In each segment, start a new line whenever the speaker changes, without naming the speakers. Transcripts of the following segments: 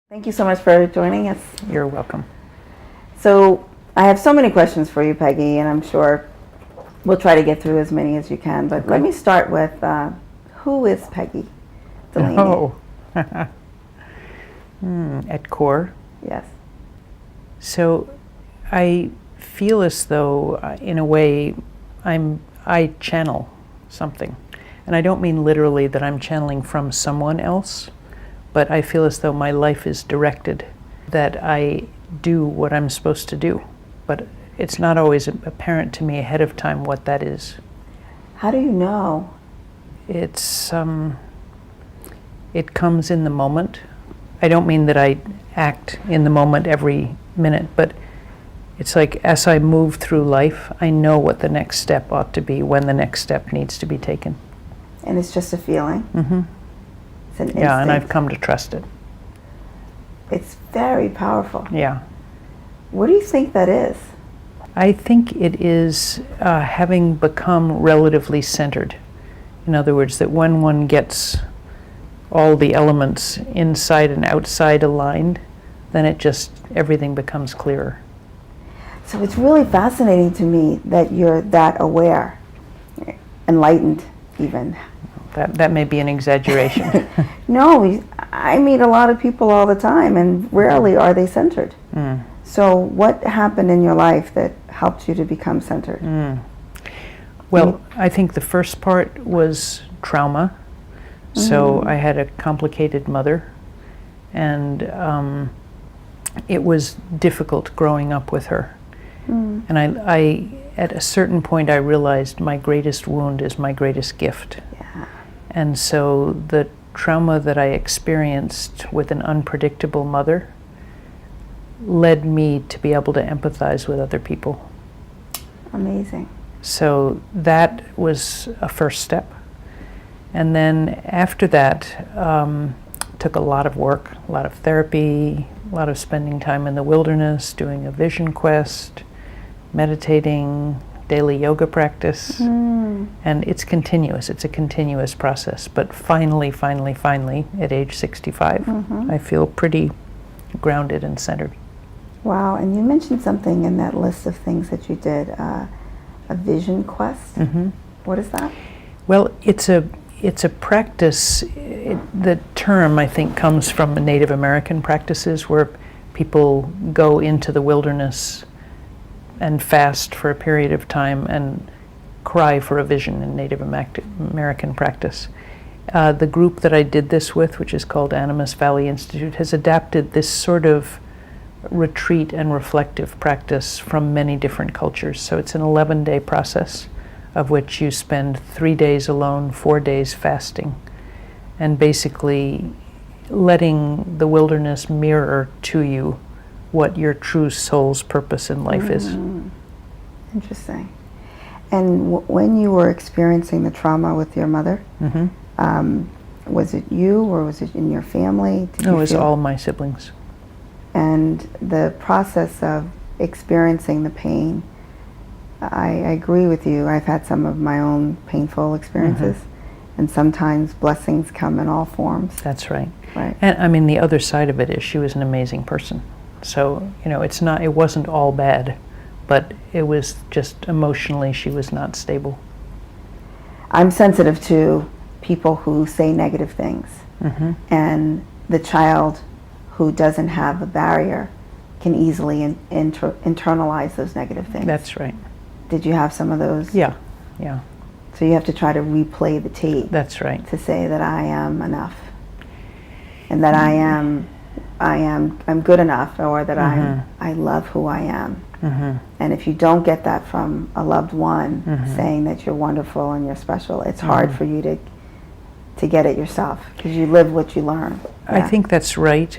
Thank you so much for joining us.
You're welcome.
So I have so many questions for you, Peggy, and I'm sure we'll try to get through as many as you can. But let me start with, who is Peggy Dulany?
Oh, at core.
Yes.
So I feel as though, in a way, I channel something. And I don't mean literally that I'm channeling from someone else, but I feel as though my life is directed, that I do what I'm supposed to do. But it's not always apparent to me ahead of time what that is.
How do you know?
It's, it comes in the moment. I don't mean that I act in the moment every minute, but it's like as I move through life, I know what the next step ought to be, when the next step needs to be taken.
And it's just a feeling?
Mm-hmm.
It's an instinct.
Yeah, and I've come to trust it.
It's very powerful.
Yeah.
What do you think that is?
I think it is having become relatively centered. In other words, that when one gets all the elements inside and outside aligned, then it just, everything becomes clearer.
So it's really fascinating to me that you're that aware, enlightened even.
That may be an exaggeration.
No, I meet a lot of people all the time, and rarely are they centered. So what happened in your life that helped you to become centered?
Well, I think the first part was trauma. So I had a complicated mother, and it was difficult growing up with her. And I, at a certain point, I realized my greatest wound is my greatest gift.
Yeah.
And so the trauma that I experienced with an unpredictable mother led me to be able to empathize with other people.
Amazing.
So that was a first step. And then after that, took a lot of work, a lot of therapy, a lot of spending time in the wilderness, doing a vision quest, meditating, daily yoga practice. And it's continuous. It's a continuous process. But finally, at age 65, I feel pretty grounded and centered.
Wow, and you mentioned something in that list of things that you did, a vision quest. What is that?
Well, it's a practice. The term, I think, comes from Native American practices where people go into the wilderness and fast for a period of time and cry for a vision in Native American practice. The group that I did this with, which is called Animas Valley Institute, has adapted this sort of retreat and reflective practice from many different cultures. So it's an 11-day process of which you spend 3 days alone, 4 days fasting, and basically letting the wilderness mirror to you what your true soul's purpose in life is.
Interesting. And when you were experiencing the trauma with your mother, was it you or was it in your family?
It was all my siblings.
And the process of experiencing the pain, I agree with you. I've had some of my own painful experiences, and sometimes blessings come in all forms.
That's right.
Right.
And I mean, the other side of it is she was an amazing person. So, you know, it wasn't all bad, but it was just emotionally she was not stable.
I'm sensitive to people who say negative things, and the child who doesn't have a barrier can easily internalize those negative things.
That's right.
Did you have some of those?
Yeah.
So you have to try to replay the tape.
That's right.
To say that I am enough, and that I'm good enough, or that I love who I am. And if you don't get that from a loved one saying that you're wonderful and you're special, it's hard for you to get it yourself, because you live what you learn.
I think that's right.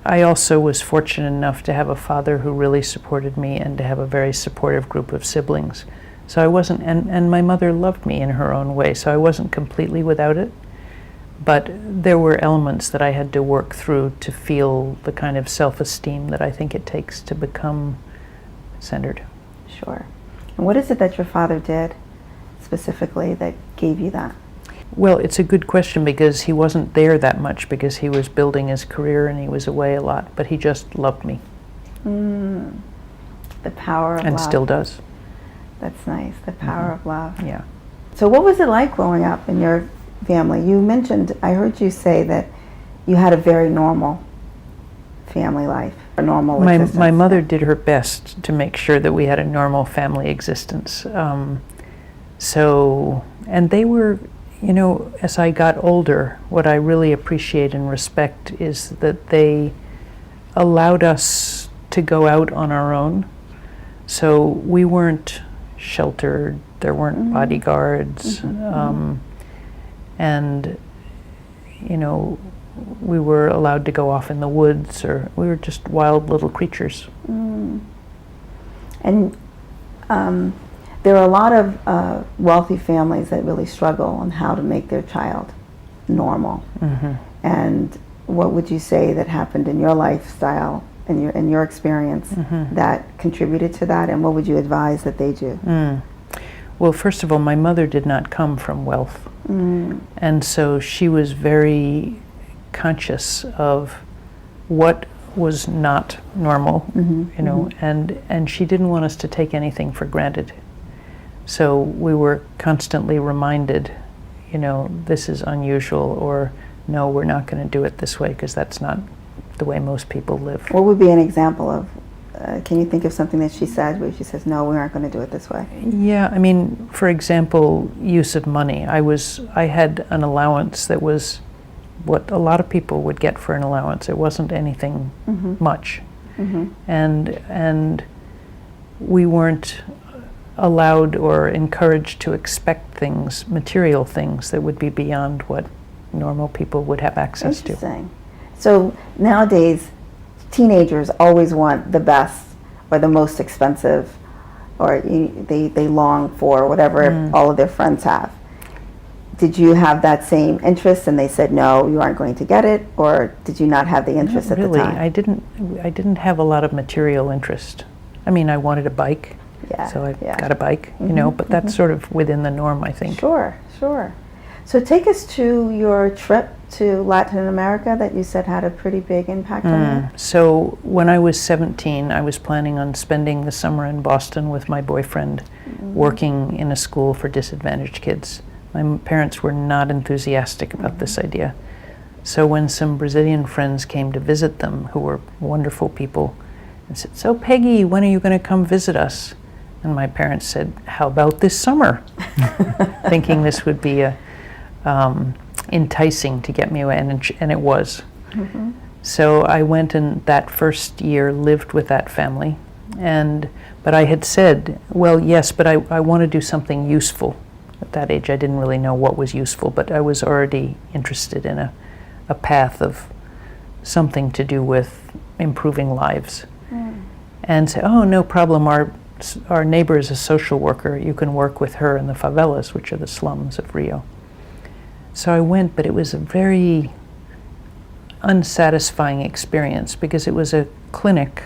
I also was fortunate enough to have a father who really supported me and to have a very supportive group of siblings. So I wasn't, and my mother loved me in her own way, so I wasn't completely without it. But there were elements that I had to work through to feel the kind of self-esteem that I think it takes to become centered.
Sure. And what is it that your father did specifically that gave you that?
Well, it's a good question because he wasn't there that much because he was building his career and he was away a lot, but he just loved me.
The power of love.
And still does.
That's nice, the power of love.
Yeah.
So what was it like growing up in your family? You mentioned, I heard you say that you had a very normal family life, a normal existence.
My mother did her best to make sure that we had a normal family existence. And they were, you know, as I got older, what I really appreciate and respect is that they allowed us to go out on our own. So we weren't sheltered, there weren't bodyguards, and, you know, we were allowed to go off in the woods, or we were just wild little creatures.
And there are a lot of wealthy families that really struggle on how to make their child normal. And what would you say that happened in your lifestyle, in your experience, that contributed to that, and what would you advise that they do?
Well, first of all, my mother did not come from wealth, and so she was very conscious of what was not normal, you know, and she didn't want us to take anything for granted. So we were constantly reminded, you know, this is unusual, or no, we're not going to do it this way because that's not the way most people live.
What would be an example of, can you think of something that she said where she says, no, we aren't going to do it this way?
Yeah, I mean, for example, use of money. I had an allowance that was what a lot of people would get for an allowance. It wasn't anything much. And we weren't allowed or encouraged to expect things, material things, that would be beyond what normal people would have access to.
Interesting. So nowadays, teenagers always want the best or the most expensive, or they long for whatever all of their friends have. Did you have that same interest and they said, no, you aren't going to get it? Or did you not have the interest at the time?
I didn't have a lot of material interest. I mean, I wanted a bike, so I got a bike, you know, but that's sort of within the norm, I think.
Sure. So take us to your trip to Latin America that you said had a pretty big impact on you.
So when I was 17, I was planning on spending the summer in Boston with my boyfriend, working in a school for disadvantaged kids. My parents were not enthusiastic about this idea. So when some Brazilian friends came to visit them, who were wonderful people, and said, so Peggy, when are you going to come visit us? And my parents said, how about this summer? Thinking this would be enticing to get me away, and it was. So I went, and that first year lived with that family. But I had said, well, yes, but I want to do something useful. At that age, I didn't really know what was useful, but I was already interested in a path of something to do with improving lives. And say, oh, no problem, our neighbor is a social worker. You can work with her in the favelas, which are the slums of Rio. So I went, but it was a very unsatisfying experience because it was a clinic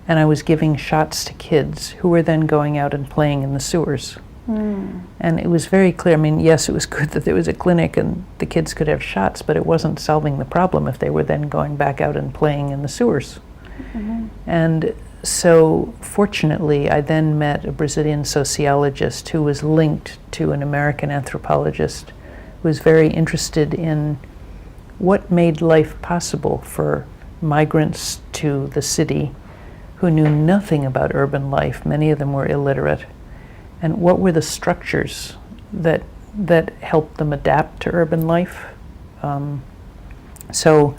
and I was giving shots to kids who were then going out and playing in the sewers. And it was very clear, I mean, yes, it was good that there was a clinic and the kids could have shots, but it wasn't solving the problem if they were then going back out and playing in the sewers. And so fortunately, I then met a Brazilian sociologist who was linked to an American anthropologist who was very interested in what made life possible for migrants to the city who knew nothing about urban life. Many of them were illiterate. And what were the structures that helped them adapt to urban life? So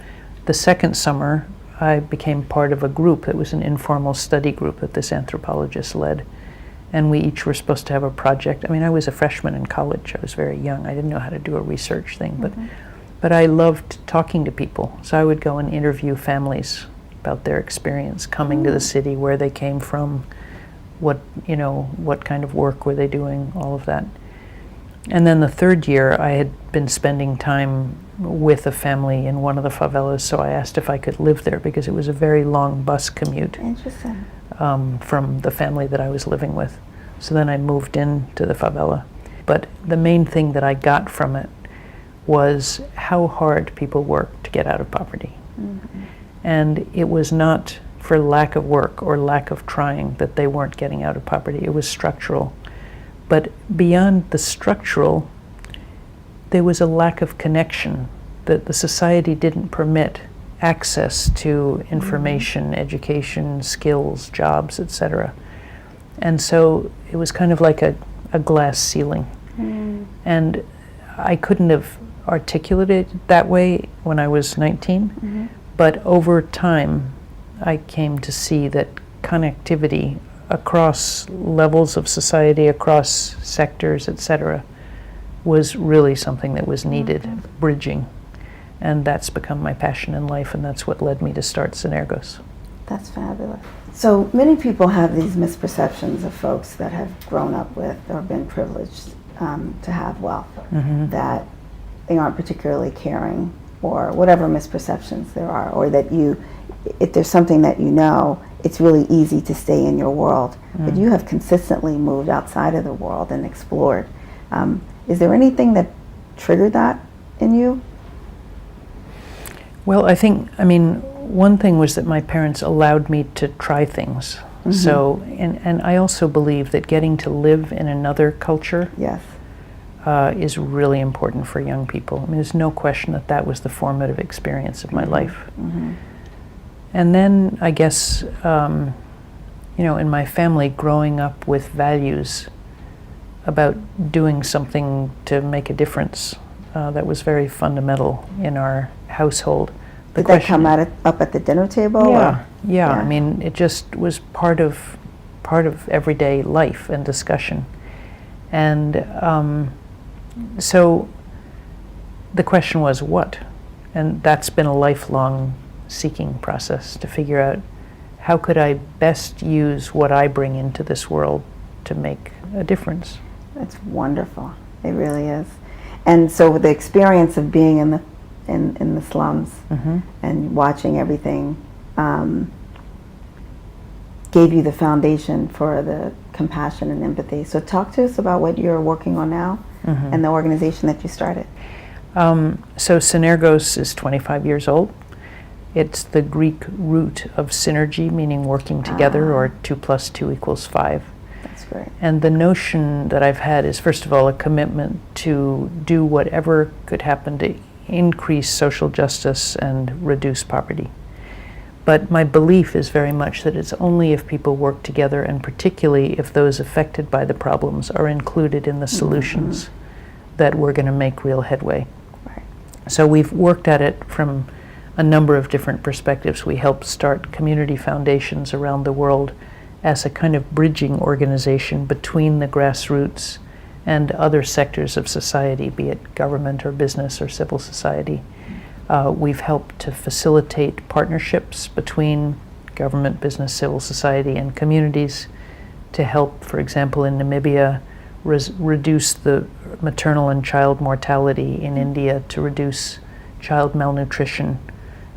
the second summer, I became part of a group. It was an informal study group that this anthropologist led. And we each were supposed to have a project. I mean, I was a freshman in college. I was very young. I didn't know how to do a research thing, but I loved talking to people. So I would go and interview families about their experience coming to the city, where they came from, what kind of work were they doing, all of that. And then the third year, I had been spending time with a family in one of the favelas, so I asked if I could live there because it was a very long bus commute.
Interesting.
From the family that I was living with. So then I moved into the favela. but the main thing that I got from it was how hard people work to get out of poverty. And it was not for lack of work or lack of trying that they weren't getting out of poverty. It was structural. But beyond the structural, there was a lack of connection, that the society didn't permit access to information, education, skills, jobs, etc. And so it was kind of like a glass ceiling. And I couldn't have articulated it that way when I was 19, but over time I came to see that connectivity across levels of society, across sectors, etc., was really something that was needed, bridging. And that's become my passion in life, and that's what led me to start Sostener Ghosts.
That's fabulous. So many people have these misperceptions of folks that have grown up with or been privileged to have wealth, that they aren't particularly caring, or whatever misperceptions there are, or that if there's something that you know, it's really easy to stay in your world. But you have consistently moved outside of the world and explored. Is there anything that triggered that in you?
Well, I mean, one thing was that my parents allowed me to try things. So, and I also believe that getting to live in another culture is really important for young people. I mean, there's no question that that was the formative experience of my life. And then I guess, you know, in my family, growing up with values about doing something to make a difference, that was very fundamental in our household.
Did that come up at the dinner table?
Yeah. I mean, it just was part of everyday life and discussion. And so the question was what? And that's been a lifelong seeking process to figure out how could I best use what I bring into this world to make a difference.
That's wonderful. It really is. And so the experience of being in the slums and watching everything gave you the foundation for the compassion and empathy. So talk to us about what you're working on now and the organization that you started.
So Sostener Ghosts is 25 years old. It's the Greek root of synergy, meaning working together, or 2 + 2 = 5.
That's great.
And the notion that I've had is, first of all, a commitment to do whatever could happen to increase social justice and reduce poverty. But my belief is very much that it's only if people work together, and particularly if those affected by the problems are included in the solutions, that we're going to make real headway.
Right.
So we've worked at it from a number of different perspectives. We help start community foundations around the world as a kind of bridging organization between the grassroots and other sectors of society, be it government or business or civil society. We've helped to facilitate partnerships between government, business, civil society, and communities to help, for example, in Namibia, reduce the maternal and child mortality in India, to reduce child malnutrition.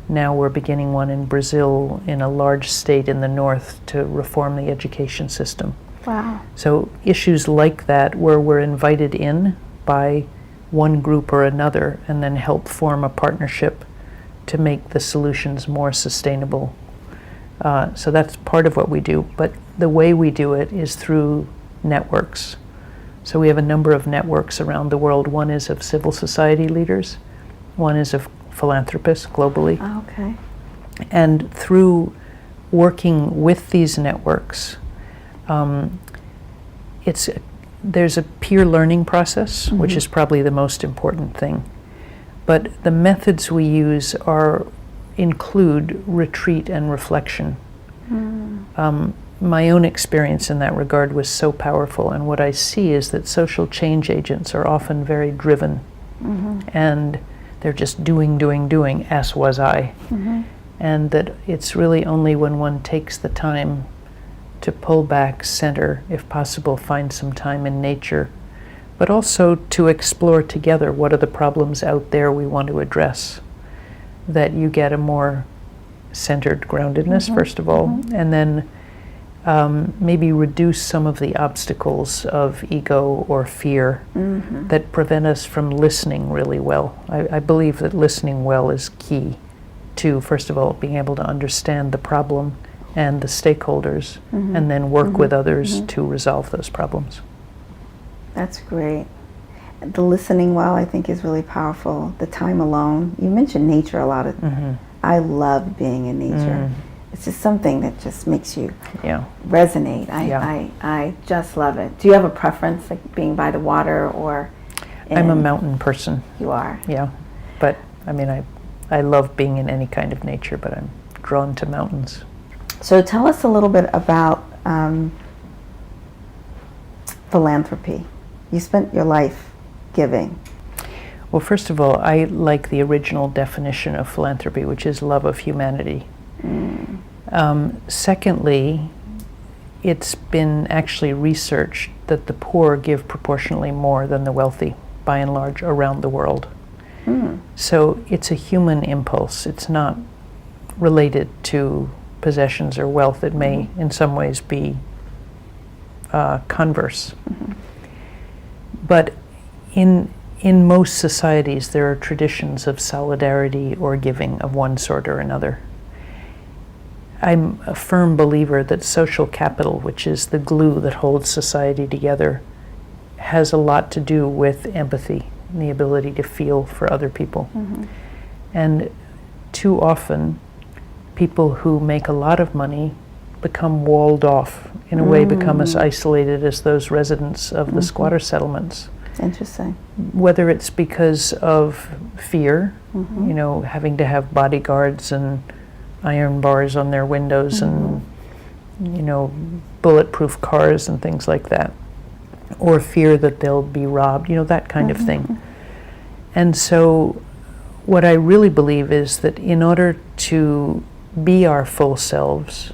Now we're beginning one in Brazil, in a large state in the north, to reform the education system.
Wow.
So issues like that, where we're invited in by one group or another, and then help form a partnership to make the solutions more sustainable. So that's part of what we do. But the way we do it is through networks. So we have a number of networks around the world. One is of civil society leaders. One is of philanthropists globally.
Okay.
And through working with these networks, there's a peer learning process, which is probably the most important thing. But the methods we use include retreat and reflection. My own experience in that regard was so powerful, and what I see is that social change agents are often very driven, and they're just doing, as was I. And that it's really only when one takes the time to pull back, center, if possible, find some time in nature, but also to explore together what are the problems out there we want to address, that you get a more centered groundedness, first of all, and then maybe reduce some of the obstacles of ego or fear that prevent us from listening really well. I believe that listening well is key to, first of all, being able to understand the problem and the stakeholders, and then work with others to resolve those problems.
That's great. The listening well, I think, is really powerful. The time alone. You mentioned nature a lot. I love being in nature. It's just something that just makes you resonate. I just love it. Do you have a preference, like being by the water or?
I'm a mountain person.
You are?
Yeah, but I mean, I love being in any kind of nature, but I'm drawn to mountains.
So tell us a little bit about philanthropy. You spent your life giving.
Well, first of all, I like the original definition of philanthropy, which is love of humanity. Secondly, it's been actually researched that the poor give proportionally more than the wealthy, by and large, around the world. So it's a human impulse. It's not related to possessions or wealth. It may, in some ways, be converse. But in most societies, there are traditions of solidarity or giving of one sort or another. I'm a firm believer that social capital, which is the glue that holds society together, has a lot to do with empathy and the ability to feel for other people. And too often, people who make a lot of money become walled off, in a way become as isolated as those residents of the squatter settlements.
Interesting.
Whether it's because of fear, you know, having to have bodyguards and iron bars on their windows and, you know, bulletproof cars and things like that, or fear that they'll be robbed, you know, that kind of thing. And so what I really believe is that in order to be our full selves,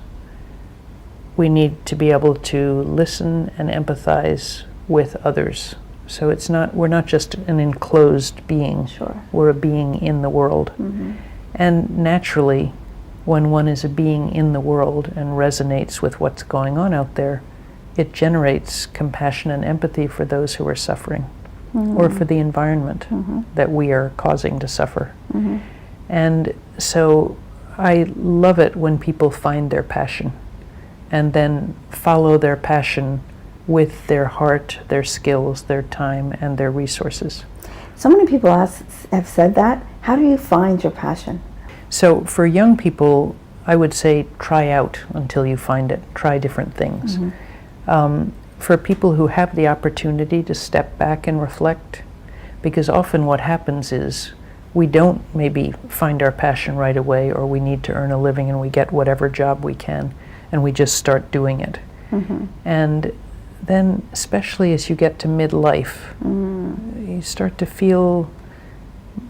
we need to be able to listen and empathize with others. So it's not, we're not just an enclosed being. We're a being in the world. And naturally, when one is a being in the world and resonates with what's going on out there, it generates compassion and empathy for those who are suffering, or for the environment that we are causing to suffer. And so I love it when people find their passion and then follow their passion with their heart, their skills, their time, and their resources.
So many people have said that. How do you find your passion?
So for young people, I would say try out until you find it. Try different things. For people who have the opportunity to step back and reflect, because often what happens is we don't maybe find our passion right away, or we need to earn a living and we get whatever job we can and we just start doing it. And then, especially as you get to midlife, you start to feel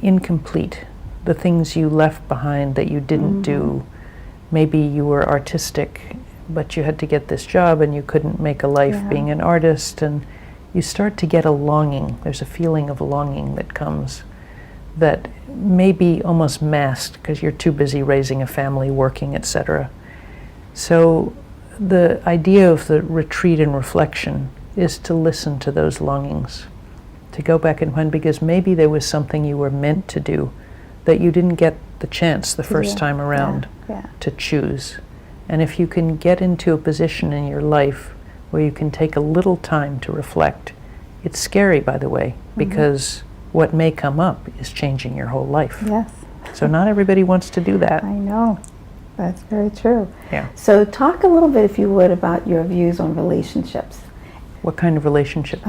incomplete. The things you left behind that you didn't do. Maybe you were artistic, but you had to get this job and you couldn't make a life being an artist, and you start to get a longing. There's a feeling of longing that comes that may be almost masked because you're too busy raising a family, working, etc. So the idea of the retreat and reflection is to listen to those longings, to go back and find, because maybe there was something you were meant to do that you didn't get the chance the first time around to choose. And if you can get into a position in your life where you can take a little time to reflect, it's scary, by the way, because what may come up is changing your whole life. So not everybody wants to do that.
I know. That's very true. So talk a little bit, if you would, about your views on relationships.
What kind of relationships?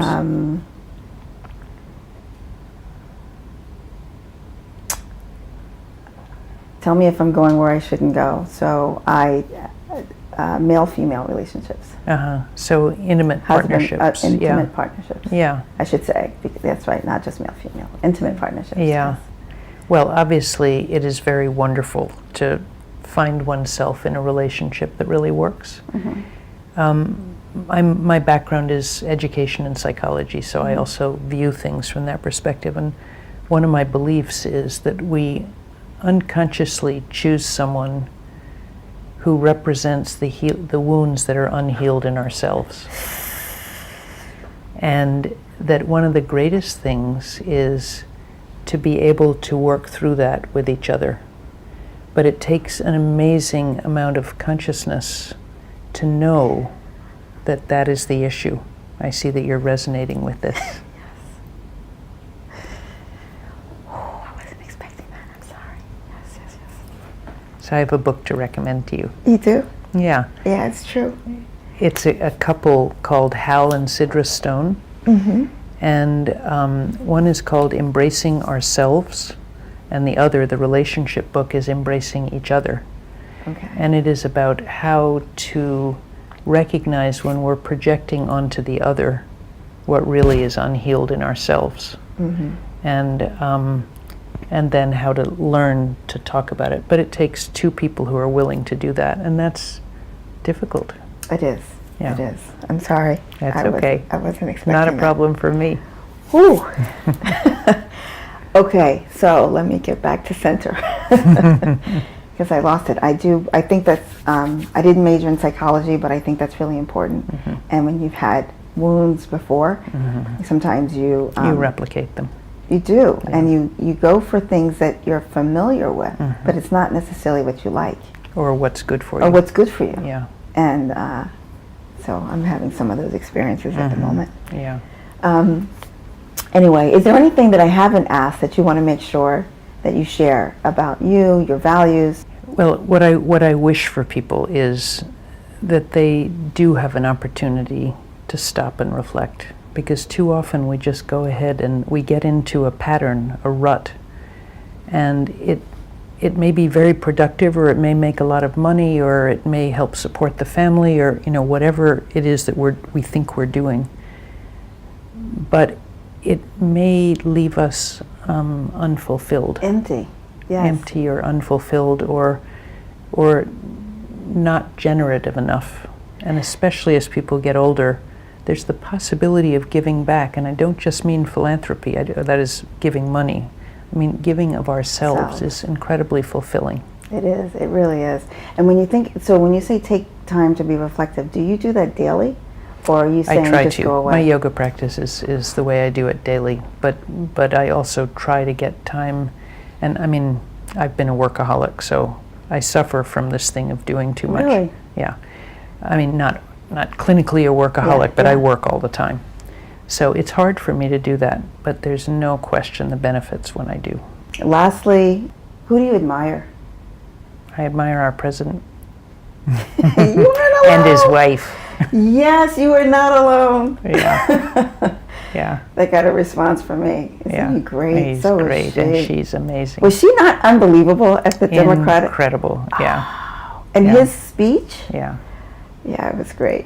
Tell me if I'm going where I shouldn't go. So male-female relationships.
So intimate partnerships.
Intimate partnerships. I should say. That's right, not just male-female. Intimate partnerships.
Well, obviously, it is very wonderful to find oneself in a relationship that really works. My background is education and psychology, so I also view things from that perspective. And one of my beliefs is that we unconsciously choose someone who represents the wounds that are unhealed in ourselves. And that one of the greatest things is to be able to work through that with each other. But it takes an amazing amount of consciousness to know that that is the issue. I see that you're resonating with this.
Yes. Oh, I wasn't expecting that. I'm sorry. Yes, yes, yes.
So I have a book to recommend to you.
You do?
Yeah.
Yeah, it's true.
It's a couple called Hal and Sidra Stone.
Mm-hmm.
And one is called Embracing Ourselves, and the other, the relationship book, is Embracing Each Other.
Okay.
And it is about how to recognize when we're projecting onto the other what really is unhealed in ourselves.
Mm-hmm.
And then how to learn to talk about it. But it takes two people who are willing to do that, and that's difficult.
It is.
Yeah.
It is. I'm sorry.
That's okay.
I wasn't expecting
Not a
that.
problem for me.
Whew. Okay, so let me get back to center. Because I lost it. I think that's, I didn't major in psychology, but I think that's really important.
Mm-hmm.
And when you've had wounds before, sometimes you
replicate them.
You do, and you go for things that you're familiar with, but it's not necessarily what you like.
Or what's good for you.
Or what's good for you.
Yeah.
And so I'm having some of those experiences at the moment.
Yeah.
Anyway, is there anything that I haven't asked that you want to make sure that you share about you, your values?
Well, what I wish for people is that they do have an opportunity to stop and reflect, because too often we just go ahead and we get into a pattern, a rut, and it may be very productive, or it may make a lot of money, or it may help support the family, or whatever it is that we think we're doing. But it may leave us unfulfilled.
Empty. Yes.
Empty or unfulfilled, or not generative enough. And especially as people get older, there's the possibility of giving back. And I don't just mean philanthropy, that is giving money. I mean, giving of ourselves is incredibly fulfilling.
It is. It really is. And when you say take time to be reflective, do you do that daily? Or are you saying just go away?
My yoga practice is the way I do it daily. But I also try to get time. And I mean, I've been a workaholic, so I suffer from this thing of doing too much.
Really?
Yeah. I mean, not clinically a workaholic, but I work all the time. So it's hard for me to do that, but there's no question the benefits when I do.
Lastly, who do you admire?
I admire our president.
You are not alone.
And his wife.
Yes, you are not alone.
Yeah. Yeah.
They got a response from me. Isn't he great?
He's
so
great,
is she.
and she's amazing.
Was she not unbelievable at the Democratic?
Incredible, yeah.
And
Yeah.
his speech?
Yeah.
Yeah, it was great.